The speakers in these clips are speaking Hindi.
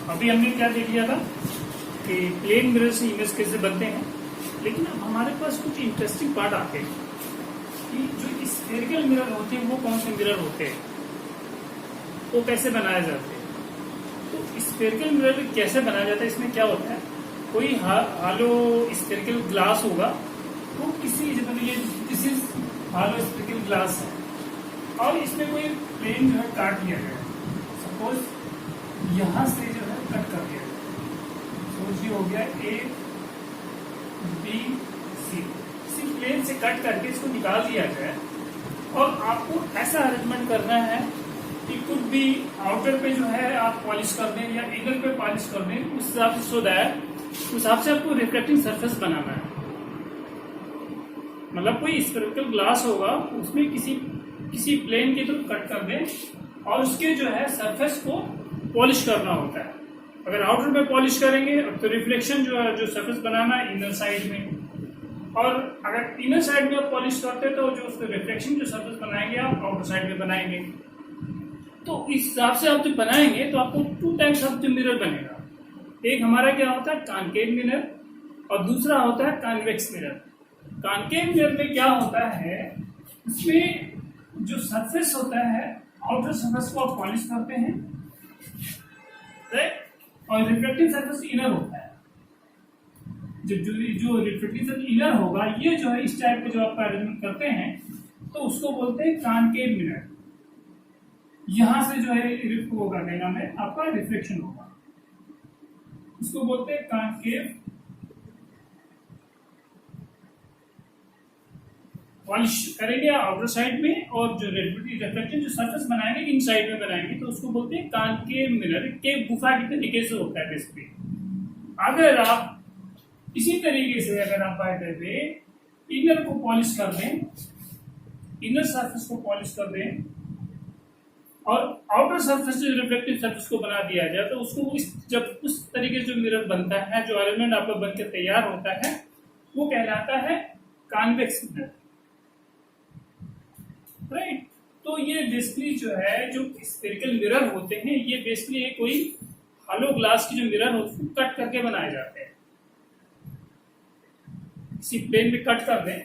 अभी हमने क्या देख लिया था कि प्लेन मिरर से इमेज कैसे बनते हैं, लेकिन अब हमारे पास कुछ इंटरेस्टिंग पार्ट आते हैं कि जो स्फेरिकल मिरर होते हैं वो कौन से मिरर होते हैं, वो कैसे बनाए जाते हैं। तो स्फेरिकल मिरर कैसे बनाया जाता है, इसमें क्या होता है, कोई हालो स्फेरिकल ग्लास होगा, वो किसी this is hello spherical glass है और इसमें कोई प्लेन जो है काट लिया गया है। सपोज यहां से जो है कट कर दिया गया, सपोज ये हो गया ए बी सी, इसी प्लेन से कट करके इसको निकाल दिया जाए और आपको ऐसा अरेंजमेंट करना है कि कुछ भी आउटर पे जो है आप पॉलिश कर दें या इनर पे पॉलिश कर दें, उस हिसाब से सो दैट उस हिसाब से आपको रिफ्लेक्टिंग सरफेस बनाना है। मतलब कोई स्फेरिकल ग्लास होगा, उसमें किसी प्लेन के थ्रू कट कर दें और उसके जो है सरफेस को पॉलिश करना होता है। अगर आउटर पे पॉलिश करेंगे तो रिफ्लेक्शन जो है, जो सरफेस बनाना है इनर साइड में, और अगर इनर साइड में आप पॉलिश करते तो जो उसके रिफ्लेक्शन जो सरफेस बनाएंगे आप आउटर साइड में बनाएंगे। तो इस हिसाब से आप जो बनाएंगे तो आपको टू टाइप्स ऑफ जो मिरर बनेगा। एक हमारा क्या होता है कॉनकेव मिरर और दूसरा होता है कॉन्वेक्स मिरर। कॉनकेव मिरर में क्या होता है, उसमें जो सरफेस होता है आउटर सरफेस को आप पॉलिश करते हैं, राइट, और रिफ्लेक्टिव सरफेस इनर होता है। जो रिफ्लेक्टिव सरफेस इनर होगा, ये जो है इस टाइप के जो आप अरेंजमेंट करते हैं तो उसको बोलते हैं कॉनकेव मिरर। यहां से जो है होगा क्या नाम है आपका रिफ्लेक्शन होगा, उसको बोलते हैं कॉनकेव। पॉलिश करेंगे आउटर साइड में और जो रिफ्लेक्शन जो सरफेस बनाएंगे इन साइड में बनाएंगे तो उसको बोलते हैं कॉनकेव मिरर। केव गुफा के तरीके से होता है बेसिकली। अगर आप इसी तरीके से अगर आप बाय वे इनर को पॉलिश कर दें, इनर सरफेस को पॉलिश कर दें और आउटर सरफेस जो रिफ्लेक्टिव सरफेस को बना दिया जाए तो उसको जब उस तरीके से जो मिरर बनता है, जो एलिमेंट आपका बनकर तैयार होता है, वो कहलाता है कॉन्वेक्स मिरर, राइट। तो ये बेसिकली जो है जो स्फेरिकल मिरर होते हैं, ये बेसिकली कोई हॉलो ग्लास की जो मिरर होती है उसको कट करके बनाए जाते हैं। इसी प्लेन में कट कर दें,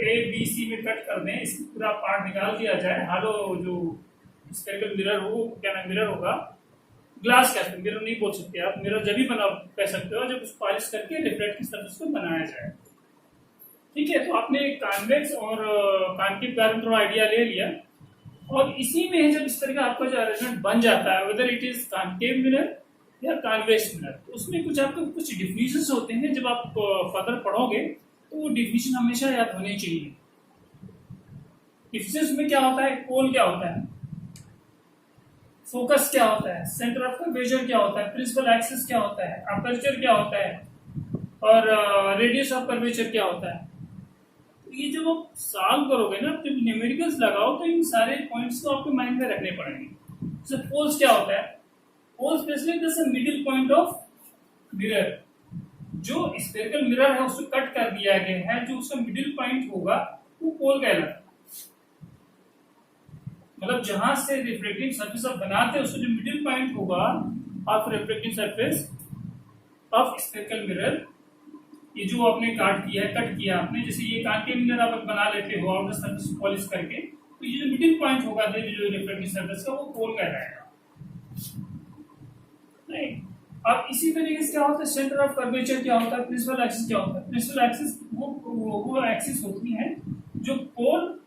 ए बी सी में कट कर दें, इसकी पूरा पार्ट निकाल दिया जाए। हॉलो जो स्फेरिकल मिरर हो, क्या नाम मिरर होगा, ग्लास कहते हैं, मिरर नहीं बोल सकते आप, मिरर जब भी बना कह सकते हो जब उसको पॉलिश करके रिफ्लेक्टिव सरफेस को बनाया जाए। ठीक है, तो आपने कॉन्वेक्स और कॉनकेव के बारे में थोड़ा आइडिया ले लिया और इसी में जब इस तरह का आपका जो अरेंजमेंट बन जाता है, whether it is concave mirror या कॉन्वेक्स मिरर, तो उसमें कुछ आपको कुछ डिफिनेशंस होते हैं। जब आप फर्दर पढ़ोगे तो वो डिफिनेशन हमेशा याद होने चाहिए। डिफिनेशंस में क्या होता है, पोल क्या होता है, फोकस क्या होता है, सेंटर ऑफ कर्वेचर क्या होता है, प्रिंसिपल एक्सिस क्या होता है, अपर्चर क्या होता है और रेडियस ऑफ कर्वेचर क्या होता है। तो ये जब आप सॉल्व करोगे ना, जब न्यूमेरिकल्स लगाओ तो इन सारे पॉइंट्स को आपके माइंड में रखने पड़ेंगे। जैसे पोल्स क्या होता है, poles basically this is middle point of mirror. जो स्फेरिकल मिरर है उसको कट कर दिया गया है, जो उसका मिडिल पॉइंट होगा वो पोल कहलाता है। मतलब जहां से रिफ्लेक्टिंग सरफेस आप बनाते हैं उसका जो मिडिल पॉइंट होगा of reflecting surface of spherical mirror, ये जो आपने काट किया है, कट किया आपने, जैसे ये कॉनकेव मिरर आप बना लेते हो आउटर सरफेस पॉलिश करके, तो ये जो मिडिल पॉइंट होगा जो रिफ्लेक्टिव सरफेस का, वो पोल कहलाएगा, राइट। अब इसी तरीके से क्या होता है, सेंटर ऑफ कर्वेचर क्या होता है, प्रिंसिपल एक्सिस क्या होता है। प्रिंसिपल एक्सिस वो एक्सिस होती है जो पोल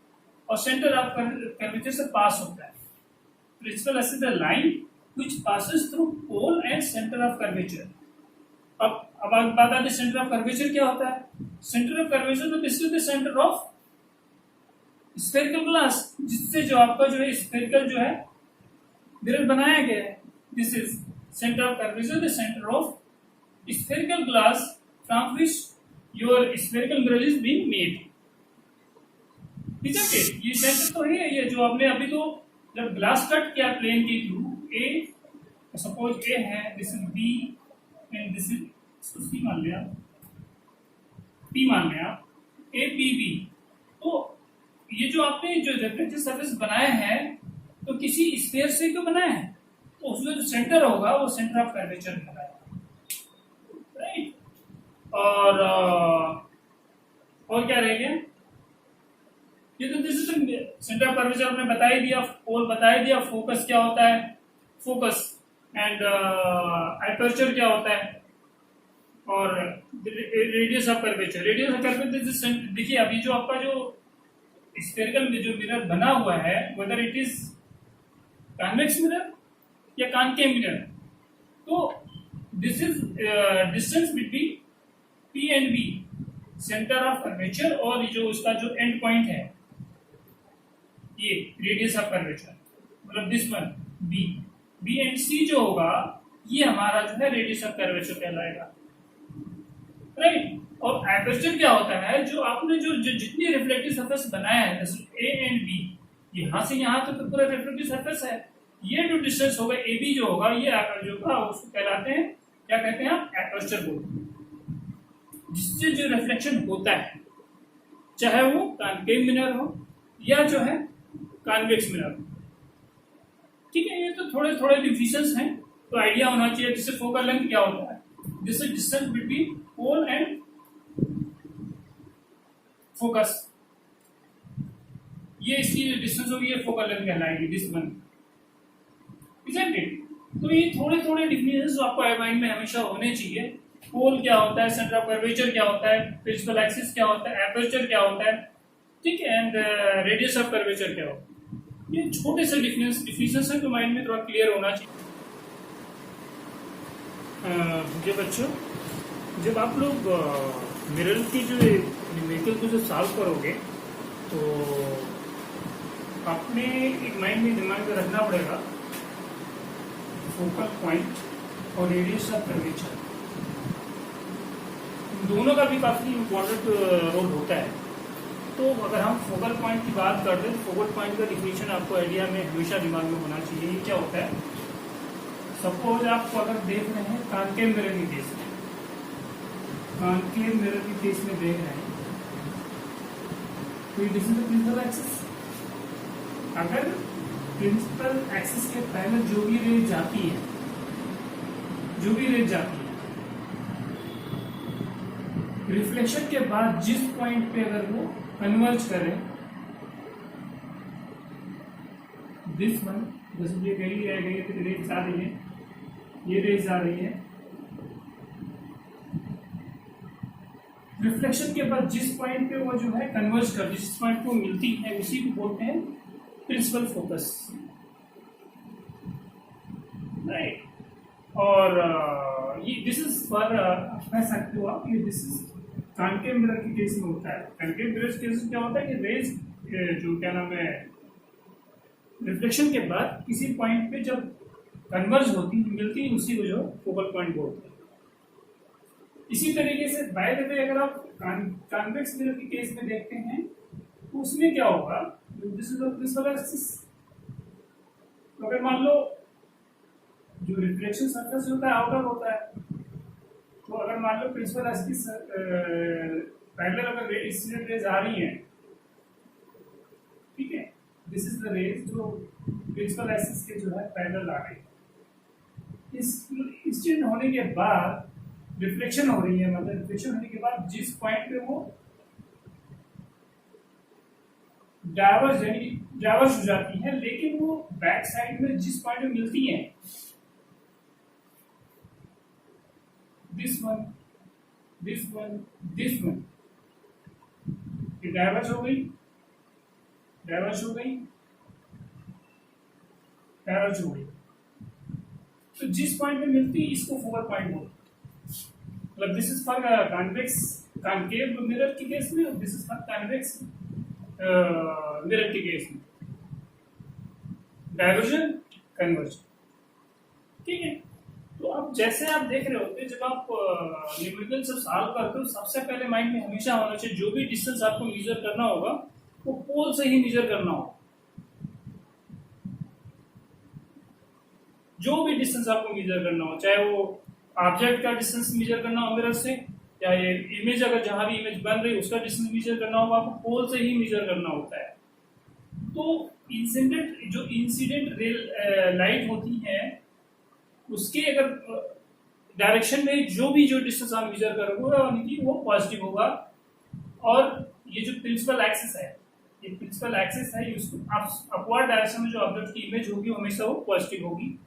और सेंटर ऑफ कर्वेचर से पास होता है। Principal axis the line which passes through pole and centre of curvature. अब बात आती है सेंटर ऑफ कर्वेचर क्या होता है। सेंटर ऑफ कर्वेचर तो basically the centre of spherical glass, जिससे जो आपका जो है स्फेरिकल जो है मिरर बनाया गया है, this is centre of curvature, the centre of spherical glass from which your spherical mirror is being made. इसके ये सेंटर तो है, ये जो आपने अभी तो जब ग्लास कट किया प्लेन के थ्रू, ए सपोज ए है, this is B and this is C मान लिया, पी मान लिया, ए पी बी। तो ये जो आपने जो रिफ्लेक्टिव सरफेस बनाया है तो किसी स्फीयर से क्यों बनाया है, तो उसमें जो सेंटर होगा वो सेंटर ऑफ कर्वेचर कहलाएगा, राइट। और क्या रह गया, ये तो this is centre of curvature आपने बता ही दिया, पोल बता ही दिया, फोकस क्या होता है, फोकस एंड एपर्चर क्या होता है, और radius of curvature, radius of curvature. देखिए अभी जो आपका जो स्फेरिकल में जो मिरर बना हुआ है, whether it is convex mirror या कॉनकेव मिरर, तो this is distance between P and B, centre of curvature, और जो उसका जो एंड पॉइंट है ये रेडियस ऑफ कर्वेचर, मतलब this one B, B and C जो होगा ये हमारा जो है रेडियस ऑफ कर्वेचर कहलाएगा, राइट। और एपर्चर क्या होता है, जो आपने जो जितनी रिफ्लेक्टिव सरफेस बनाया है, जैसे ए एंड बी, यहां से यहां तक तो पूरा रिफ्लेक्टिव सरफेस है, ये जो डिस्टेंस होगा ए बी जो होगा, ये जो होगा उसको कहलाते हैं, क्या कहते हैं आप, एपर्चर बोलते हैं, जिससे जो रिफ्लेक्शन होता है, चाहे वो कॉनकेव मिरर हो या जो है कॉन्वेक्स मिरर हो, ठीक है। ये तो थोड़े थोड़े डिफिनेशंस हैं, तो आइडिया होना चाहिए। जिससे फोकल लेंथ क्या होता है, this is distance between pole and focus, ये इसकी डिस्टेंस होगी, ये फोकल लेंथ कहलाएगी, दिस वन, इजंट इट। तो ये थोड़े थोड़े डिफिनेशंस आपको माइंड में हमेशा होने चाहिए। पोल क्या होता है, सेंटर ऑफ कर्वेचर क्या होता है, प्रिंसिपल एक्सिस क्या होता है, एपर्चर क्या होता है, ठीक है, एंड रेडियस ऑफ कर्वेचर क्या होता है। ये छोटे से डिफिनेशंस है, तो माइंड में थोड़ा क्लियर होना चाहिए। जी बच्चों, जब आप लोग मिरर की जो न्यूमेरिकल को जो सॉल्व करोगे, तो आपने एक माइंड में दिमाग में रखना पड़ेगा फोकल पॉइंट और रेडियस ऑफ कर्वेचर, दोनों का भी काफी इम्पोर्टेंट रोल होता है। तो अगर हम फोकल पॉइंट की बात करते हैं, फोकल पॉइंट का डिफिनेशन आपको आइडिया में हमेशा दिमाग में होना चाहिए। ये क्या होता है, सपोज आप अगर देख रहे हैं कॉनकेव मिरर की केस में, कॉनकेव मिरर की केस में देख रहे हैं, तो this is the principal axis. अगर प्रिंसिपल एक्सिस के पहले जो भी रेज जाती है, जो भी रेज जाती है, रिफ्लेक्शन के बाद जिस पॉइंट पे अगर वो कन्वर्ज करें, दिस वन, जैसे ये गई है, रेज आ रही है, ये रेज आ रही है, रिफ्लेक्शन के बाद जिस पॉइंट पे वो जो है कन्वर्ज कर, जिस पॉइंट को मिलती है, उसी को बोलते हैं प्रिंसिपल फोकस, राइट। और ये दिस इज फॉर, कह सकते हो आप, ये दिस इज कॉनकेव मिरर के केस में होता है। कॉनकेव मिरर के केस में क्या होता है कि रेज जो क्या नाम है, रिफ्लेक्शन के बाद किसी पॉइंट पे जब कन्वर्ज होती मिलती है, उसी को जो फोकल पॉइंट बोलते हैं। इसी तरीके से बाय द वे अगर आप कॉन्वेक्स मिरर के केस में देखते हैं, तो उसमें क्या होगा, दिस इज प्रिंसिपल एक्सिस। तो अगर मान लो जो रिफ्लेक्शन सरफेस होता है आउटर होता है, तो अगर मान लो प्रिंसिपल एक्सिस पैरेलल अगर इंसिडेंट रेज आ रही है, ठीक है, दिस इज द रेज जो प्रिंसिपल एक्सिस के जो है पैरेलल आ रही है। इस इंसिडेंट होने के बाद रिफ्लेक्शन हो रही है, मतलब रिफ्लेक्शन होने के बाद जिस पॉइंट पे वो डाइवर्ज हो जाती है, लेकिन वो बैक साइड में जिस पॉइंट में मिलती है, this one, this one, this one, ये डाइवर्ज हो गई, डाइवर्ज हो गई, डाइवर्ज हो गई, तो जिस पॉइंट में मिलती है इसको फोकल पॉइंट बोलते हैं। मतलब this is for convex concave mirror की केस में, this is for convex mirror के केस में, डाइवर्जन, कन्वर्जन, ठीक है। तो अब जैसे आप देख रहे होते हैं, जब आप न्यूमेरिकल सब सॉल्व करते हो, सबसे पहले माइंड में हमेशा होना चाहिए जो भी डिस्टेंस आपको मेजर करना होगा वो पोल से ही मेजर करना होगा। जो भी डिस्टेंस आपको मेजर करना हो, चाहे वो ऑब्जेक्ट का डिस्टेंस मेजर करना हो मिरर से, या ये इमेज अगर जहां भी इमेज बन रही है उसका डिस्टेंस मेजर करना होगा, आपको पोल से ही मेजर करना होता है। तो इंसिडेंट जो इंसिडेंट लाइट होती है उसके अगर डायरेक्शन में जो डिस्टेंस आप मेजर करोगे यानी कि वो पॉजिटिव होगा। और ये जो प्रिंसिपल एक्सिस है, ये प्रिंसिपल एक्सिस है, उसको अपवर्ड डायरेक्शन में जो ऑब्जेक्ट की इमेज होगी हमेशा वो पॉजिटिव होगी।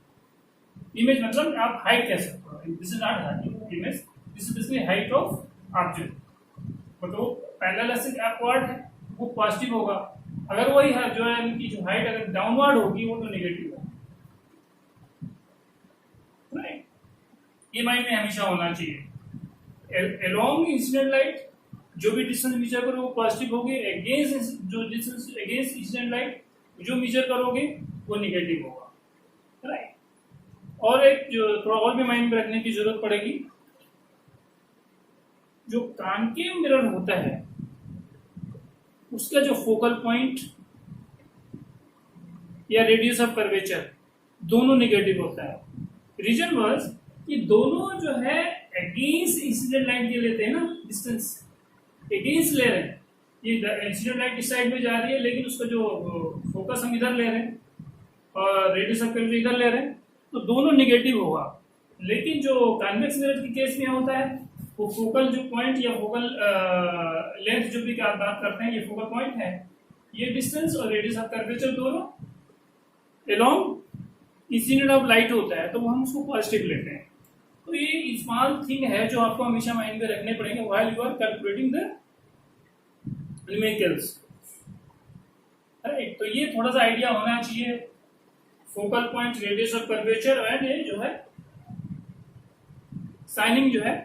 इमेज मतलब आप हाइट कह सकते हो, this is not height image, this is basically height of object. तो पैरेलल एक्सिस अपवर्ड है वो पॉजिटिव होगा, अगर वही है जो है इनकी जो हाइट अगर डाउनवर्ड होगी वो तो नेगेटिव होगा। राइट, ये माइंड में हमेशा होना चाहिए। अलोंग इंसिडेंट लाइट जो भी डिस्टेंस मेजर करो वो पॉजिटिव होगी, अगेंस्ट जो डिस्टेंस अगेंस्ट इंसिडेंट लाइट जो मेजर करोगे वो नेगेटिव होगा। राइट, और एक जो थोड़ा और भी माइंड में रखने की जरूरत पड़ेगी, जो कॉनकेव मिरर होता है उसका जो फोकल पॉइंट या रेडियस ऑफ कर्वेचर दोनों नेगेटिव होता है। रीजन वाज कि दोनों जो है अगेंस्ट इंसिडेंट लाइट ये लेते हैं ना, डिस्टेंस अगेंस्ट ले रहे हैं। ये इंसिडेंट लाइट इस साइड में जा रही है लेकिन उसका जो फोकस हम इधर ले रहे हैं और रेडियस ऑफ कर्वेचर इधर ले रहे हैं, तो दोनों नेगेटिव होगा। लेकिन जो कॉन्वेक्स मिरर के केस में होता है वो फोकल जो पॉइंट या फोकल लेंथ जो भी आप बात करते हैं, ये फोकल पॉइंट है, ये डिस्टेंस और रेडियस ऑफ कर्वेचर दोनों अलोंग इंसिडेंट ऑफ लाइट होता है, तो हम उसको पॉजिटिव लेते हैं। तो ये स्मॉल थिंग है जो आपको हमेशा माइंड में रखने पड़ेंगे while you are calculating the numericals. Right, तो ये थोड़ा सा आइडिया होना चाहिए, focal point, radius of curvature and ये जो है साइनिंग जो है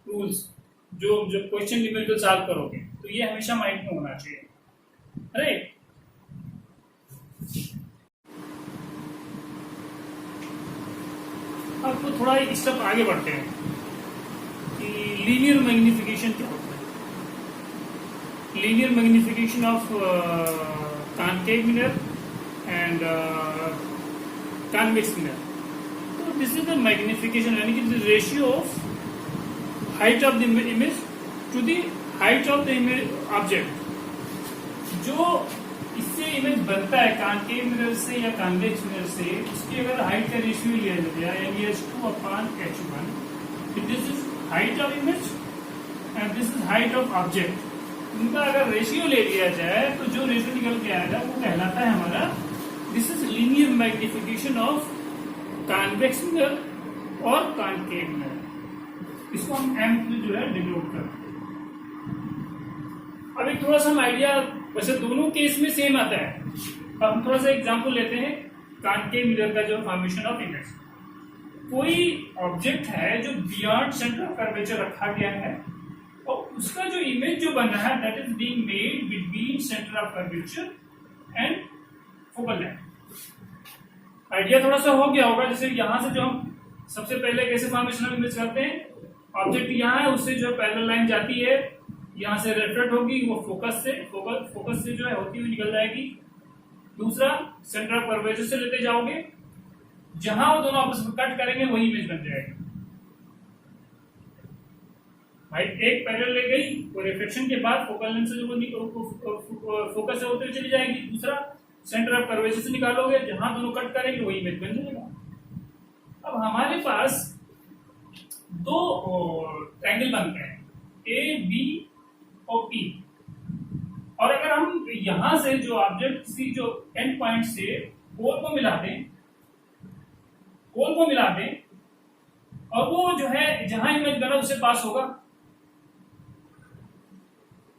रूल्स, जो क्वेश्चन न्यूमेरिकल सॉल्व करोगे, तो ये हमेशा माइंड में होना चाहिए। राइट, अब तो थोड़ा एक स्टेप आगे बढ़ते हैं कि लीनियर मैग्निफिकेशन क्या होता है। Linear magnification of concave mirror and convex mirror. तो दिस इज द मैग्निफिकेशन यानी कि ratio of height of the image to the height of the image object. जो इससे इमेज बनता है कॉनकेव मिरर से या कॉन्वेक्स मिरर से, उसकी अगर हाइट का रेशियो लिया जाए यानी h2/h1, this is height of image and this is height of object, उनका अगर रेशियो ले लिया जाए तो जो रेशियो निकल के आएगा वो कहलाता है हमारा, this is linear magnification of convex mirror और कॉनकेव मिरर। इसको हम m जो है डिनोट करते हैं। अब एक थोड़ा सा हम आइडिया, वैसे दोनों केस में सेम आता है, अब हम थोड़ा सा एग्जांपल लेते हैं कॉनकेव मिरर का जो फॉर्मेशन ऑफ इमेज। कोई ऑब्जेक्ट है जो बियॉन्ड सेंटर ऑफ कर्वेचर रखा गया है और उसका जो इमेज जो बन रहा है that is being made between centre of curvature and focal length. Idea थोड़ा सा हो गया होगा, जैसे यहां से जो हम सबसे पहले कैसे फॉर्मेशन ऑफ इमेज करते हैं, ऑब्जेक्ट यहाँ है उससे जो पैरेलल लाइन जाती है, यहाँ से रिफ्लेक्ट होगी, वो फोकस से जो है होती हुई निकल जाएगी। दूसरा सेंटर ऑफ कर्वेचर से लेते जाओगे, जहां वो दोनों आपस में कट करेंगे वही इमेज बन जाएगी। भाई एक पैरेलल ले गई, वो रिफ्लेक्शन के बाद फोकल लेंथ से जो फोकस से होते हुए चली जाएगी। दूसरा सेंटर ऑफ कर्वेचर से निकालोगे, जहां दोनों कट करेंगे वही इमेज बन जाएगा। अब हमारे पास दो ट्रायंगल बनते हैं ए बी और पी, और अगर हम यहां से जो ऑब्जेक्ट सी जो एंड पॉइंट से पोल को मिला दें और वो जो है जहां इमेज बना उससे पास होगा,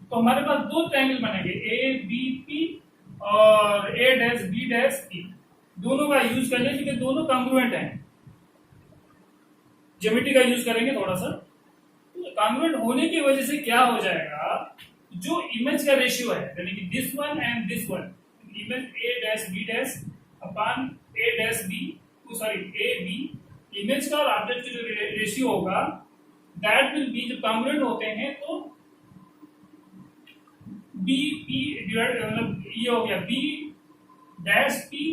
तो हमारे पास दो ट्रायंगल बनेंगे ए बी पी और ए डैश बी डैश पी। दोनों का यूज कर लें क्योंकि दोनों कॉन्ग्रुएंट हैं। ज्योमेट्री का यूज करेंगे थोड़ा सा, तो कॉन्ग्रुएंट होने की वजह से क्या हो जाएगा, जो इमेज का रेशियो है यानी कि this one and this one, image A dash B dash upon A dash B, sorry A B, image का और ऑब्जेक्ट का जो रेशियो होगा दैट विल बी, जब कॉन्ग्रुएंट होते हैं तो बी पी डिवाइड, मतलब ये हो गया B dash P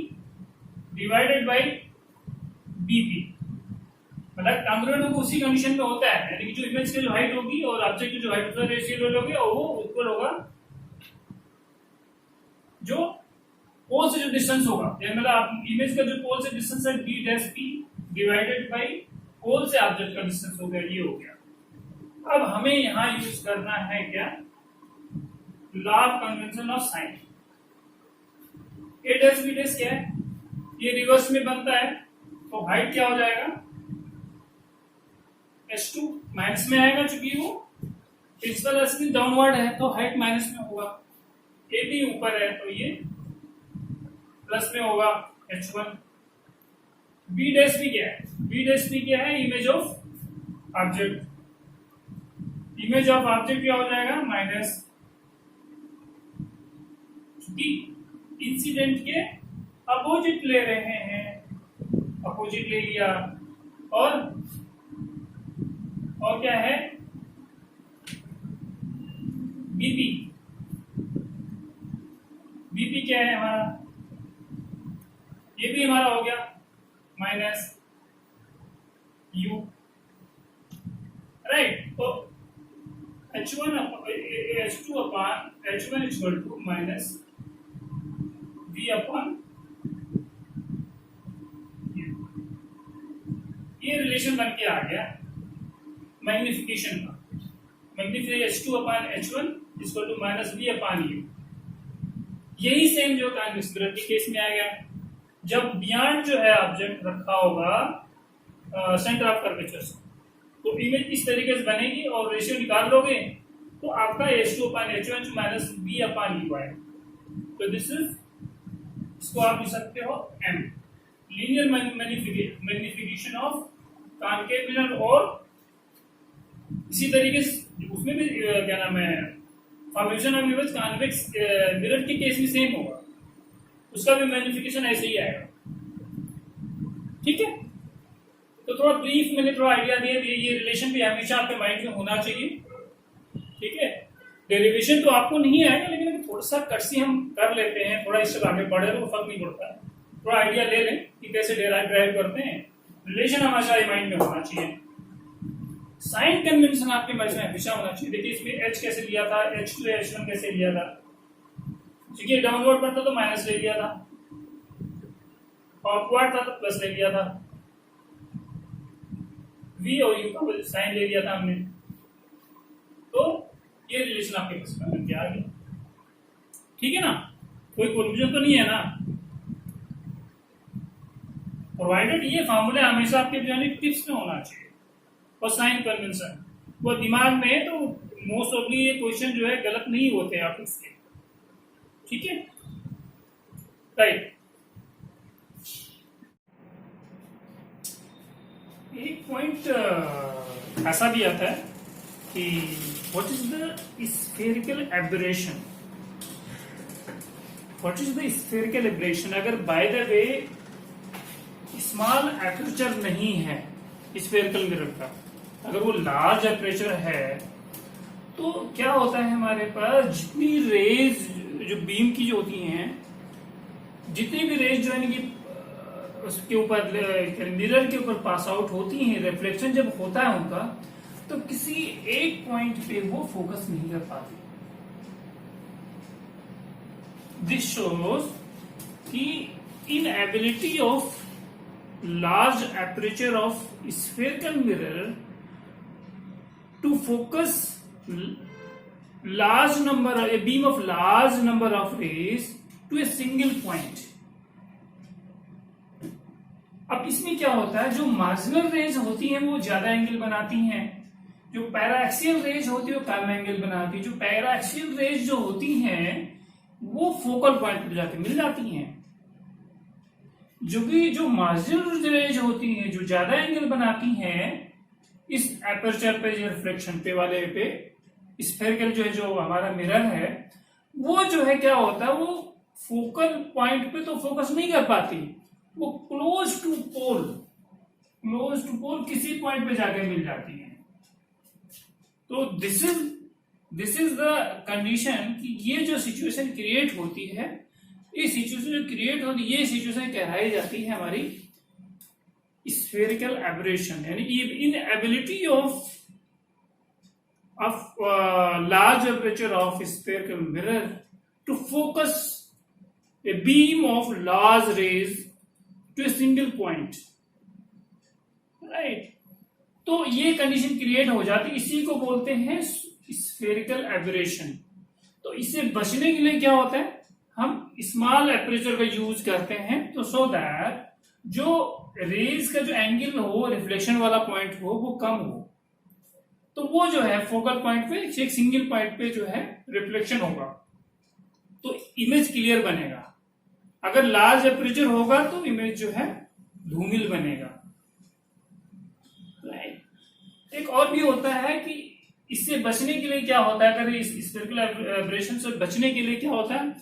divided by B P, मतलब कॉन्ग्रुएंट होगा उसी कंडीशन में होता है, यानी कि जो इमेज की जो हाइट होगी और ऑब्जेक्ट की जो हाइट उसका रेशियो लोगे और वो इक्वल होगा जो पोल से जो डिस्टेंस होगा, मतलब इमेज का जो पोल से डिस्टेंस है B dash P divided by pole से ऑब्जेक्ट का डिस्टेंस हो गया, ये हो गया। अब हमें यहां यूज करना है क्या, law of convention of sign. A dash B dash क्या है, ये रिवर्स में बनता है, तो हाइट क्या हो जाएगा, h2 माइनस में आएगा, चूंकि वो प्रिंसिपल एक्सिस डाउनवर्ड है तो हाइट माइनस में होगा, ए भी ऊपर है तो ये प्लस में होगा h1। बी डैश भी क्या है, बी डैश भी क्या है, image of object, image of object क्या हो जाएगा, माइनस, क्योंकि इंसिडेंट के अपोजिट ले रहे हैं, अपोजिट ले लिया, और क्या है, बीपी, बीपी क्या है हमारा, ये भी हमारा हो गया माइनस यू, राइट। तो h1 h2 upon h1 equal to minus v upon u, ये रिलेशन बन के आ गया मैग्निफिकेशन का, magnify h2 upon h1 equal to minus v upon u। यही सेम जो कॉन्वेक्स मिरर के केस में आ गया, जब बियॉन्ड जो है ऑब्जेक्ट रखा होगा सेंटर ऑफ कर्वेचर से, तो इमेज इस तरीके से बनेगी और रेशियो निकाल लोगे तो आपका h2 upon h1 minus v upon u आएगा। तो दिस इज, इसको आप लिख सकते हो m, linear magnification of concave mirror. और इसी तरीके से उसमें भी क्या नाम है, formation of image convex mirror के केस में सेम होगा, उसका भी मैग्निफिकेशन ऐसे ही आएगा, ठीक है। तो थोड़ा ब्रीफ मैंने थोड़ा आइडिया दिया, ये रिलेशन भी हमेशा आपके माइंड में होना चाहिए, ठीक है। डेरिवेशन तो आपको नहीं आएगा, लेकिन थोड़ा सा कटसी हम कर लेते हैं, थोड़ा इससे आगे बढ़े तो फर्क नहीं पड़ता, थोड़ा आइडिया ले लें कि कैसे ड्राइव करते हैं। रिलेशन हमेशा माइंड में होना चाहिए। साइन कन्वेंशन आपके माइंड में हमेशा होना चाहिए। देखिए इसमें h कैसे लिया था, h2 h1 कैसे लिया था, क्योंकि डाउनवर्ड पर था तो माइनस ले लिया था, अपवर्ड था तो प्लस ले लिया था, v और u का साइन ले लिया था हमने, तो ये रिलेशन आपके पास बन के आ गया, ठीक है ना। कोई कंफ्यूजन तो नहीं है ना, प्रोवाइडेड ये फॉर्मूला हमेशा आपके टिप्स में होना चाहिए। और साइन कन्वेंशन वो दिमाग में है तो मोस्ट ऑफली ये क्वेश्चन जो है गलत नहीं होते आप इसके, ठीक है, राइट। एक पॉइंट ऐसा भी आता है कि what is the spherical aberration, what is the spherical aberration. अगर by the way small aperture नहीं है स्फेरिकल मिरर का, अगर वो लार्ज एपर्चर है तो क्या होता है, हमारे पास जितनी रेज जो बीम की जो होती हैं, जितनी भी रेज जो है कि उसके ऊपर मिरर के ऊपर पास आउट होती हैं, रिफ्लेक्शन जब होता है उनका, तो किसी एक पॉइंट पे वो फोकस नहीं कर पाती। दिस शोज कि inability of large aperture of spherical mirror to focus large number, a beam of large number of rays to a single point। अब इसमें क्या होता है, जो मार्जिनल रेज होती हैं वो ज्यादा एंगल बनाती हैं, जो पैराक्सियल रेज होती है वो कम एंगल बनाती है, जो पैराक्सियल रेज जो होती हैं वो फोकल पॉइंट पर जाके मिल जाती हैं, जो मार्जिनल रेज होती हैं जो ज्यादा एंगल बनाती हैं इस एपर्चर पे, जो रिफ्लेक्शन पे वाले पे, स्फेरिकल जो है जो हमारा मिरर है, वो जो है क्या होता है, वो फोकल पॉइंट पे तो फोकस नहीं कर पाती, वो क्लोज टू पोल किसी पॉइंट पे जाके मिल जाती है। तो दिस इज द कंडीशन कि ये जो सिचुएशन क्रिएट होती है, ये सिचुएशन जो क्रिएट होती है, ये सिचुएशन कहलाई जाती है हमारी स्फेरिकल एब्रेशन, यानी inability of large aperture of spherical mirror to focus a beam of large rays to a single point। Right. तो ये कंडीशन क्रिएट हो जाती है, इसी को बोलते हैं स्फेरिकल एब्रेशन। तो इससे बचने के लिए क्या होता है, हम स्मॉल एपर्चर का यूज करते हैं, तो सो दैट जो रेज का जो एंगल हो, रिफ्लेक्शन वाला पॉइंट हो, वो कम हो, तो वो जो है फोकल पॉइंट पे, एक सिंगल पॉइंट पे जो है रिफ्लेक्शन होगा, तो इमेज क्लियर बनेगा। अगर लार्ज एपर्चर होगा तो इमेज जो है धूमिल बनेगा। राइट। एक और भी होता है कि इससे बचने के लिए क्या होता है, अगर इस स्फेरिकल एब्रेशन से बचने के लिए क्या होता है,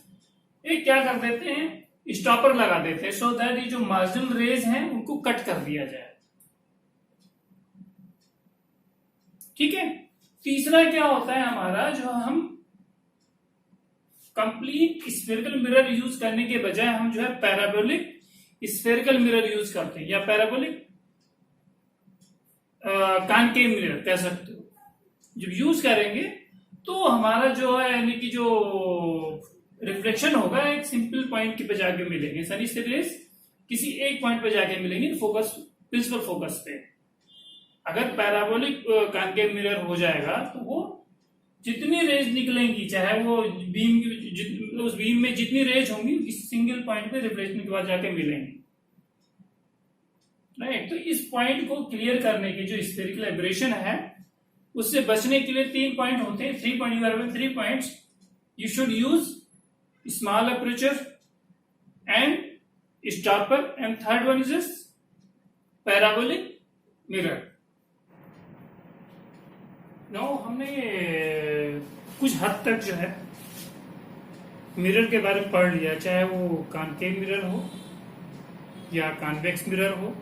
एक क्या कर देते हैं, स्टॉपर लगा देते हैं, सो दैट ये जो मार्जिनल रेज हैं उनको कट कर दिया जाए। ठीक है। तीसरा क्या होता है हमारा, जो हम कंप्लीट स्फेरिकल मिरर यूज करने के बजाय हम जो है पैराबोलिक स्फेरिकल मिरर यूज करते हैं, या पैराबोलिक कॉनकेव मिरर कह सकते हो। जब यूज करेंगे तो हमारा जो है यानी कि जो रिफ्लेक्शन होगा एक सिंपल पॉइंट पे जाके मिलेंगे, सनी से रेज किसी एक पॉइंट पे जाके मिलेंगे, फोकस, प्रिंसिपल फोकस पे। अगर पैराबोलिक कॉनकेव मिरर हो जाएगा तो वो जितनी रेज निकलेंगी, चाहे वो बीम, उस बीम में जितनी रेज होंगी इस सिंगल पॉइंट पे रिफ्लेक्शन के बाद जाके मिलेंगी। राइट। तो इस पॉइंट को क्लियर करने की जो स्फेरिकल एब्रेशन है, उससे बचने के लिए 3 पॉइंट होते हैं, 3 point, 3 points you should use small aperture and stopper, and third one is parabolic mirror. No, हमने कुछ हद तक जो है मिरर के बारे में पढ़ लिया, चाहे वो कॉनकेव मिरर हो या कॉन्वेक्स मिरर हो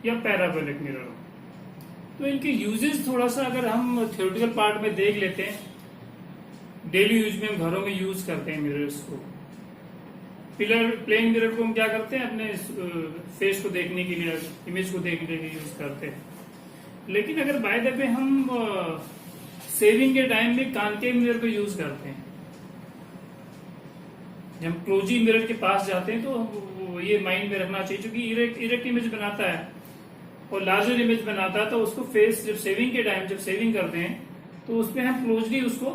या पैराबोलिक मिरर हो। तो इनके यूजेस थोड़ा सा अगर हम थ्योरेटिकल पार्ट में देख लेते हैं, डेली यूज में हम घरों में यूज करते हैं मिरर्स को। प्लेन मिरर को हम क्या करते हैं, अपने फेस को देखने के लिए, इमेज को देखने के लिए यूज करते हैं। लेकिन अगर बाय द वे हम सेविंग के टाइम में कॉनकेव मिरर को यूज करते हैं, जब हम क्लोजी मिरर के पास जाते हैं, तो ये माइंड में रखना चाहिए, क्योंकि इरेक्ट इमेज बनाता है और लार्जर इमेज बनाता है, तो उसको फेस जब सेविंग के टाइम, जब सेविंग करते हैं, तो उसमें हम क्लोजली उसको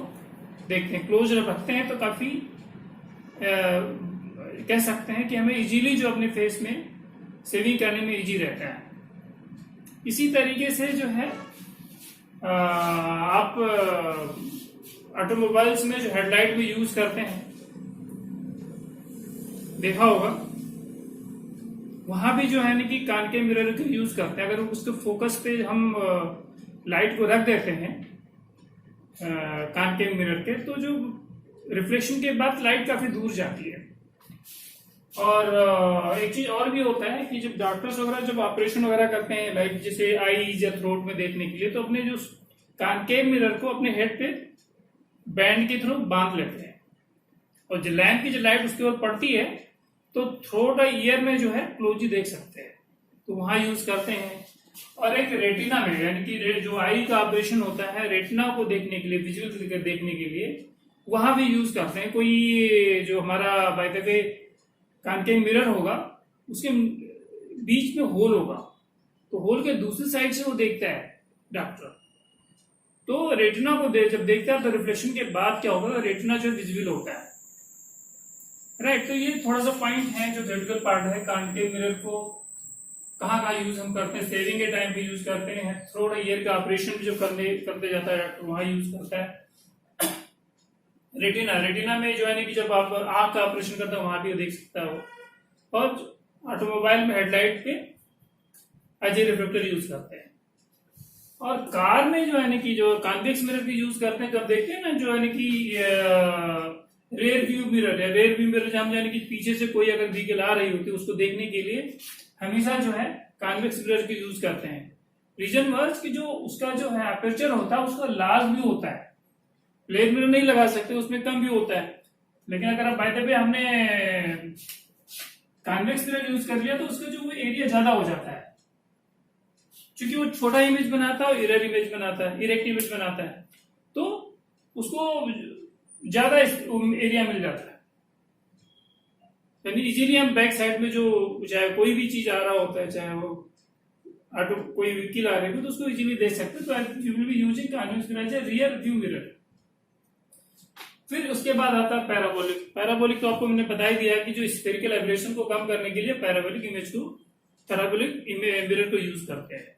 देखते हैं, क्लोज रखते हैं, तो काफी कह सकते हैं कि हमें इजीली जो अपने फेस में सेविंग करने में इजी रहता है। इसी तरीके से जो है आप ऑटोमोबाइल्स में जो हेडलाइट भी यूज करते हैं, देखा होगा, वहां भी जो है ना कि कॉनकेव मिरर को यूज करते हैं। अगर उसके फोकस पे हम लाइट को रख देते हैं कॉनकेव मिरर के, तो जो रिफ्लेक्शन के बाद लाइट काफी दूर जाती है। और एक चीज और भी होता है कि जब डॉक्टर्स वगैरह जब ऑपरेशन वगैरह करते हैं, लाइक जैसे आईज या थ्रोट में देखने के लिए, तो अपने जो कॉनकेव मिरर को अपने हेड पे बैंड के थ्रू बांध लेते हैं, और जो लैंप की जो लाइट उसके ऊपर पड़ती है, तो थ्रोट और ईयर में जो है क्लोजी देख सकते हैं, तो वहां यूज करते हैं। और एक रेटिना में, यानी कि जो आई का ऑपरेशन होता है, रेटिना को देखने के लिए, विजुअल देखने के लिए, वहां भी यूज करते हैं। कोई जो हमारा bye the way concave mirror होगा, उसके बीच में होल होगा, तो होल के दूसरी साइड से वो देखता है डॉक्टर, तो रेटिना को जब देखता है, तो रिफ्लेक्शन के बाद क्या होगा, रेटिना जो विजिबल होता है। राइट। तो ये थोड़ा सा पॉइंट है जो थ्योरेटिकल पार्ट है, कॉनकेव मिरर को कहाँ यूज हम करते हैं, सेविंग के टाइम भी यूज करते हैं, थ्रोट ईयर का ऑपरेशन जो करते जाता है डॉक्टर, वहां यूज करता है। रेटिना में जो है कि जब आप आंख का ऑपरेशन करते हो, वहां भी देख सकता हो। और ऑटोमोबाइल में हेडलाइट पे अजय रिफ्लेक्टर यूज करते हैं। और कार में जो है कि जो कॉन्वेक्स मिरर भी यूज करते हैं, जब देखते हैं ना जो है कि रेयर व्यू मिरर है, रेयर व्यू मिरर हम यानी कि पीछे से कोई अगर व्हीकल आ रही होती है, उसको देखने के लिए हमेशा जो है कॉन्वेक्स मिरर की यूज करते हैं। रीजन वर्स की जो उसका जो है अपर्चर होता है, उसका लार्ज व्यू होता है, प्लेन मिरर नहीं लगा सकते, उसमें कम व्यू होता है। लेकिन अगर आप बाय द वे हमने कॉन्वेक्स मिरर यूज कर लिया, तो उसका जो एरिया ज्यादा हो जाता है, क्योंकि वो छोटा इमेज बनाता है और इरेक्ट इमेज बनाता है, इरेक्ट इमेज बनाता है, तो उसको ज्यादा एरिया मिल जाता है। यानी इजीली हम बैक साइड में जो, चाहे कोई भी चीज आ रहा होता है, चाहे वो ऑटो कोई व्हीकल आ रही है तो उसको इजीली देख सकते हो। तो you will be using rear view mirror. फिर उसके बाद आता है पैराबोलिक। पैराबोलिक तो आपको मैंने बता ही दिया कि जो स्फेरिकल एब्रेशन को कम करने के लिए पैराबोलिक मिरर को यूज करते हैं।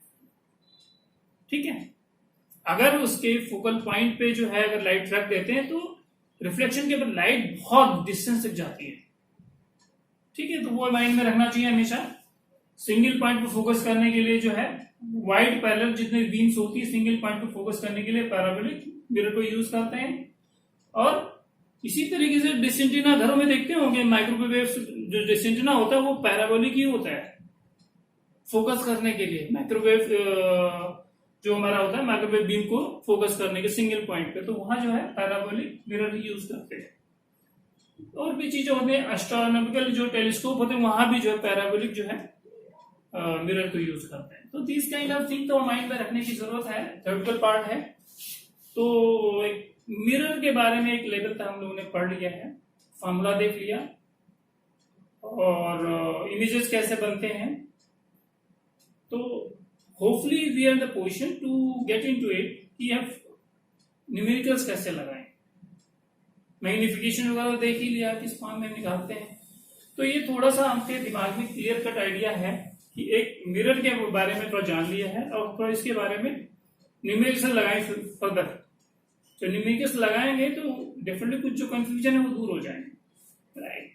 ठीक है, अगर उसके फोकल पॉइंट पे जो है अगर लाइट रख देते हैं तो रिफ्लेक्शन के बाद लाइट बहुत डिस्टेंस तक जाती है। ठीक है, तो वो माइंड में रखना चाहिए हमेशा। सिंगल पॉइंट को फोकस करने के लिए जो है वाइड पैरेलल जितने बीम्स होती है सिंगल पॉइंट को फोकस करने के लिए पैराबोलिक मिरर को यूज करते हैं। और इसी तरीके से डिश एंटीना घरों में देखते होंगे, माइक्रोवेव जो डिश एंटीना होता है वो पैराबोलिक ही होता है फोकस करने के लिए। माइक्रोवेव जो हमारा होता है माइक्रोवेव बीम को फोकस करने के सिंगल पॉइंट पे, तो वहां जो है पैराबोलिक मिरर ही यूज करते हैं। और भी चीजें होती है, एस्ट्रोनॉमिकल जो टेलीस्कोप होते हैं वहां भी जो है पैराबोलिक जो है मिरर को यूज करते हैं। तो दिस काइंड ऑफ थिंग तो माइंड में रखने की जरूरत है, थ्योरेटिकल पार्ट है। तो एक मिरर के बारे में एक लेवल तक हम लोगों ने पढ़ लिया है, फॉर्मूला देख लिया और इमेजेस कैसे बनते हैं। तो hopefully we are the position to get into it कि हम न्यूमेरिकल्स कैसे लगाएं। मैग्निफिकेशन वगैरह देख ही लिया किस फॉर्म में निकालते हैं। तो ये थोड़ा सा हमके दिमाग में क्लियर कट आइडिया है कि एक मिरर के बारे में थोड़ा जान लिया है और थोड़ा इसके बारे में न्यूमेरिकल्स लगाएं फर्दर। तो न्यूमेरिकल्स लगाएंगे तो डेफिनेटली कुछ जो कंफ्यूजन है वो दूर हो जाएंगे। राइट।